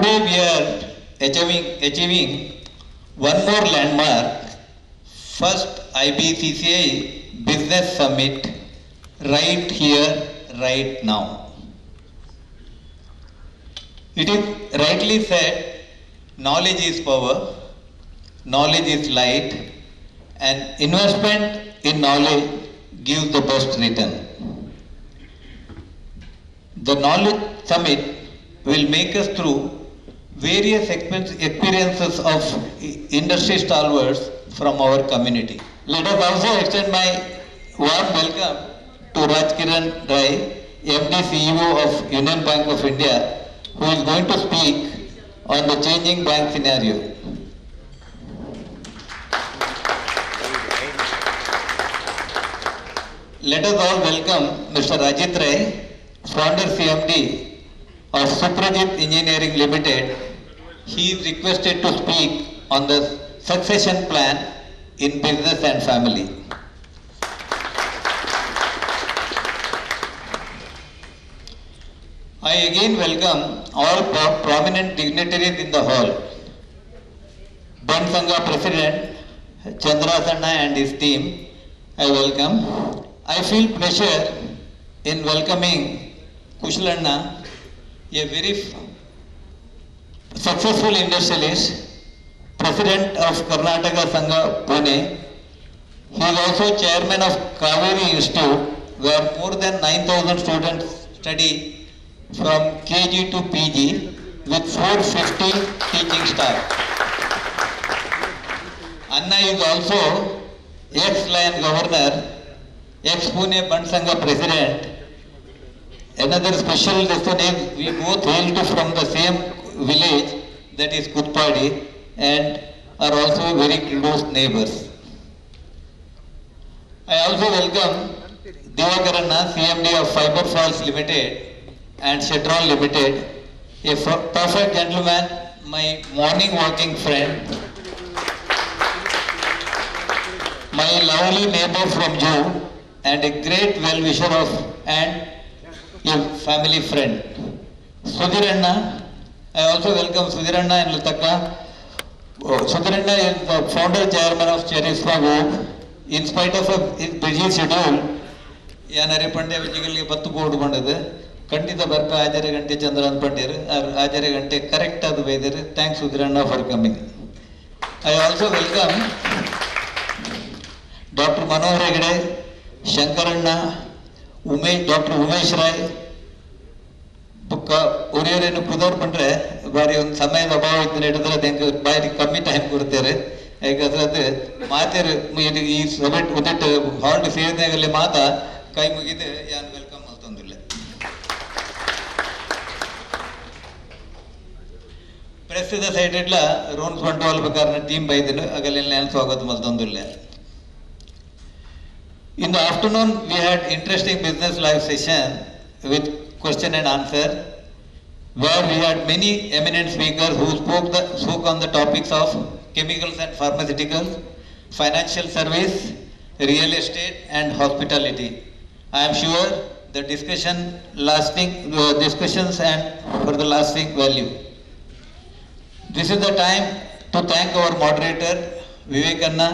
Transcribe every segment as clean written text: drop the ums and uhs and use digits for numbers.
Today we are achieving one more landmark, first IBCCI Business Summit, right here, right now. It is rightly said, knowledge is power, knowledge is light, and investment in knowledge gives the best return. The Knowledge Summit will make us through various experiences of industry stalwarts from our community. Let us also extend my warm welcome to Rajkiran Rai, MD CEO of Union Bank of India, who is going to speak on the changing bank scenario. Let us all welcome Mr. Ajit Rai, founder CMD of Suprajit Engineering Limited. He is requested to speak on the succession plan in business and family. I again welcome all prominent dignitaries in the hall. Bank Sangha President Chandra Sanna and his team, I welcome. I feel pleasure in welcoming Kushalanna, a very successful industrialist, President of Karnataka Sangha Pune. He is also Chairman of Kaveri Institute, where more than 9,000 students study from KG to PG with 450 teaching staff. Anna is also ex-Lion Governor, ex-Pune Bank Sangha President. Another special lesson is we both hail from the same village, that is Kutpadi, and are also very close neighbors. I also welcome Divakaranna, CMD of Fiber Falls Limited and Chetron Limited, a perfect gentleman, my morning walking friend, my lovely neighbor from Jew, and a great well-wisher of and a family friend. Sudhiranna, I also welcome Sudhiranna and Lutaka. Sudhiranna is the founder chairman of Cherisma Group. In spite of his busy schedule, Yanare Pandya Vijigal Patu Board Bandade, Kandita Barpa Ajare Gante Chandran Pandir, Ajare Gante correct the weather. Thanks Sudhiranna for coming. I also welcome Dr. Manohar Hegde, Shankaranna, Dr. Umesh Rai, ಉರಿಯೋರೇನು ಕುದೋರು ಬಂದರೆ ಬಾರಿ ಒಂದು ಸಮಯದ ಅಭಾವ ಇತ್ತು ಹಿಡಿದ್ರೆ ಬಾರಿ ಕಮ್ಮಿ time ಕೊಡ್ತಾರೆ ಯಾಕಂದ್ರೆ ಅದು ಮಾತೇರು ಈ ಸಭೆ ಉದಿಟ್ಟು ಹಾಲ್ಟ್ ಸೇರಿದಾಗಲ್ಲಿ ಮಾತ ಕೈ ಮುಗಿದು ಯಾನ್ ವೆಲ್ಕಮ್ ಮಲ್ತೊಂದಿಲ್ಲ. ಪ್ರಸ್ತುತ ಸೈಡ್ ರೋನ್ಸ್ ಬಂಡವಾಳ ಪ್ರಕಾರ ಟೀಮ್ ಬೈದಿಲ್ಲ ಆಗಲ್ಲಿ ನಾನು ಸ್ವಾಗತ ಮಲ್ತೊಂದಿಲ್ಲ. In the afternoon, we had interesting business live session with question and answer, where we had many eminent speakers who spoke on the topics of chemicals and pharmaceuticals, financial service, real estate, and hospitality. I am sure the discussions and for the lasting value. This is the time to thank our moderator Vivekanna,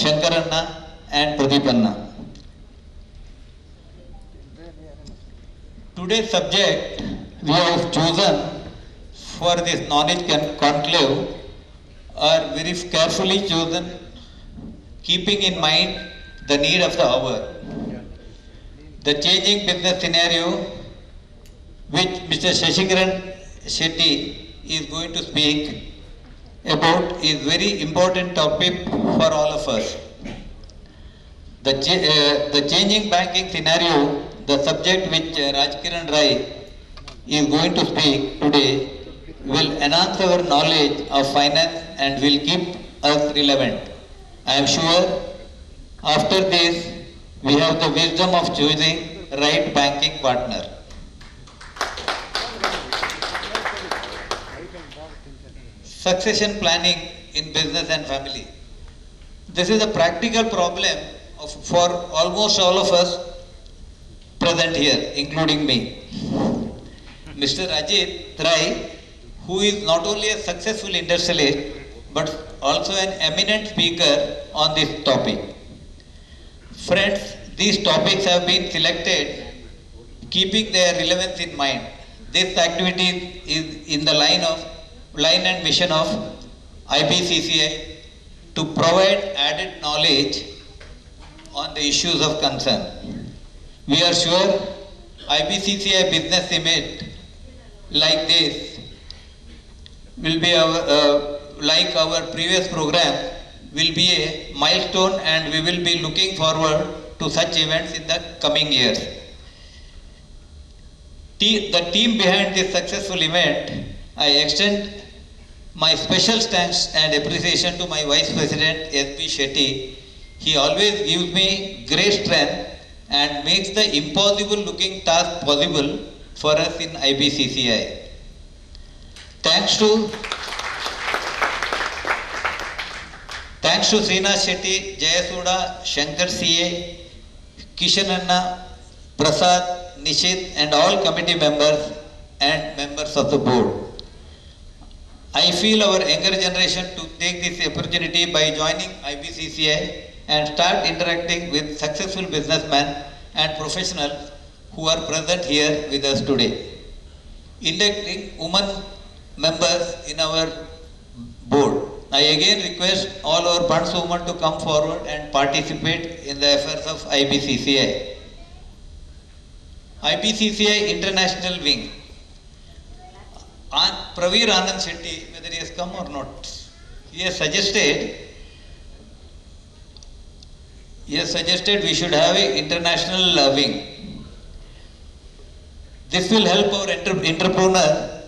Shankaranna, and Pradeepanna. Today's subject we have chosen for this knowledge conclave are very carefully chosen, keeping in mind the need of the hour. The changing business scenario, which Mr. Shashikaran Shetty is going to speak about, is very important topic for all of us. The changing banking scenario, the subject which Rajkiran Rai is going to speak today, will enhance our knowledge of finance and will keep us relevant. I am sure after this we have the wisdom of choosing right banking partner. Succession planning in business and family. This is a practical problem for almost all of us present here, including me. Mr. Ajit Rai, who is not only a successful industrialist but also an eminent speaker on this topic. Friends, these topics have been selected keeping their relevance in mind. This activity is in the line and mission of IBCCI to provide added knowledge on the issues of concern. We are sure IBCCI business summit like this will be like our previous program will be a milestone, and we will be looking forward to such events in the coming years. The team behind this successful event, I extend my special thanks and appreciation to my Vice President S.P. Shetty. He always gives me great strength and makes the impossible looking task possible for us in IBCCI. Thanks to Srinath Shetty, Jayasuda, Shankar CA, Kishan Anna, Prasad, Nishit and all committee members and members of the board. I feel our younger generation to take this opportunity by joining IBCCI and start interacting with successful businessmen and professionals who are present here with us today. Electing women members in our board. I again request all our bondswomen to come forward and participate in the affairs of IBCCI. IBCCI International Wing. Praveer Anand Shetty, whether he has come or not, he has suggested we should have an international wing. This will help our entrepreneurs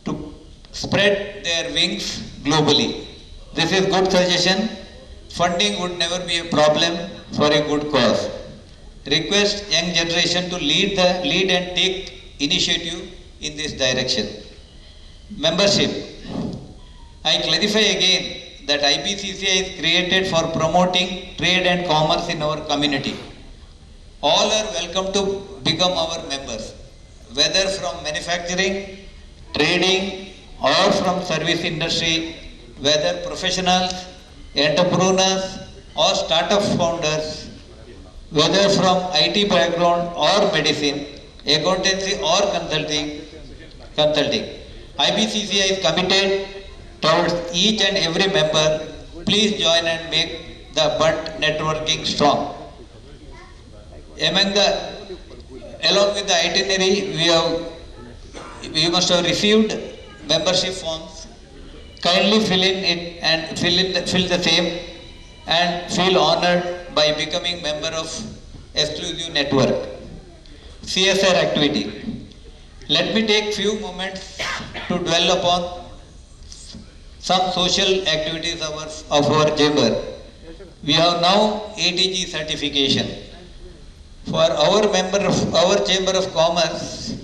to spread their wings globally. This is good suggestion. Funding would never be a problem for a good cause. Request young generation to lead and take initiative in this direction. Membership. I clarify again that IBCCI is created for promoting trade and commerce in our community. All are welcome to become our members, whether from manufacturing, trading or from service industry, whether professionals, entrepreneurs or startup founders, whether from IT background or medicine, accountancy or consulting. IBCCI is committed towards each and every member. Please join and make the BUNT networking strong. Along with the itinerary, we must have received membership forms. Kindly fill in it and fill the same and feel honored by becoming member of exclusive network. CSR activity. Let me take few moments to dwell upon some social activities of our chamber. We have now ATG certification. For our Chamber of Commerce,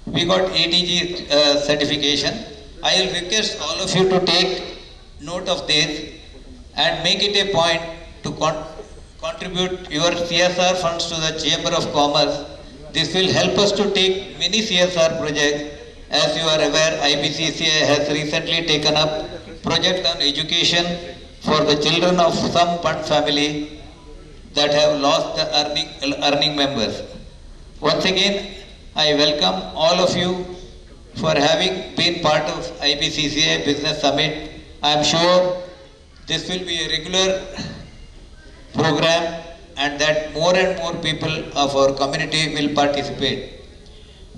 we got ATG certification. I will request all of you to take note of this and make it a point to contribute your CSR funds to the Chamber of Commerce. This will help us to take many CSR projects. As you are aware, IBCCI has recently taken up project on education for the children of some BUNT family that have lost the earning members. Once again, I welcome all of you for having been part of IBCCI Business Summit. I am sure this will be a regular program and that more and more people of our community will participate.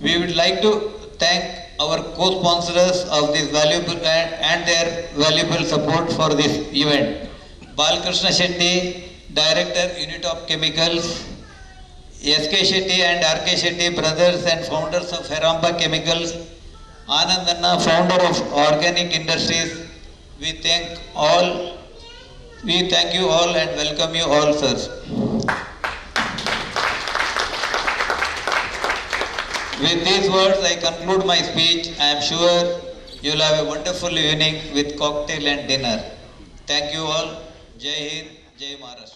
We would like to thank our co-sponsors of this valuable and their valuable support for this event. Balkrishna Shetty, Director, Unitop Chemicals, S.K. Shetty and R.K. Shetty, brothers and founders of Heramba Chemicals, Anandanna, founder of Organic Industries. We thank you all and welcome you all, sirs. With these words, I conclude my speech. I am sure you will have a wonderful evening with cocktail and dinner. Thank you all. Jai Hind, Jai Maharashtra.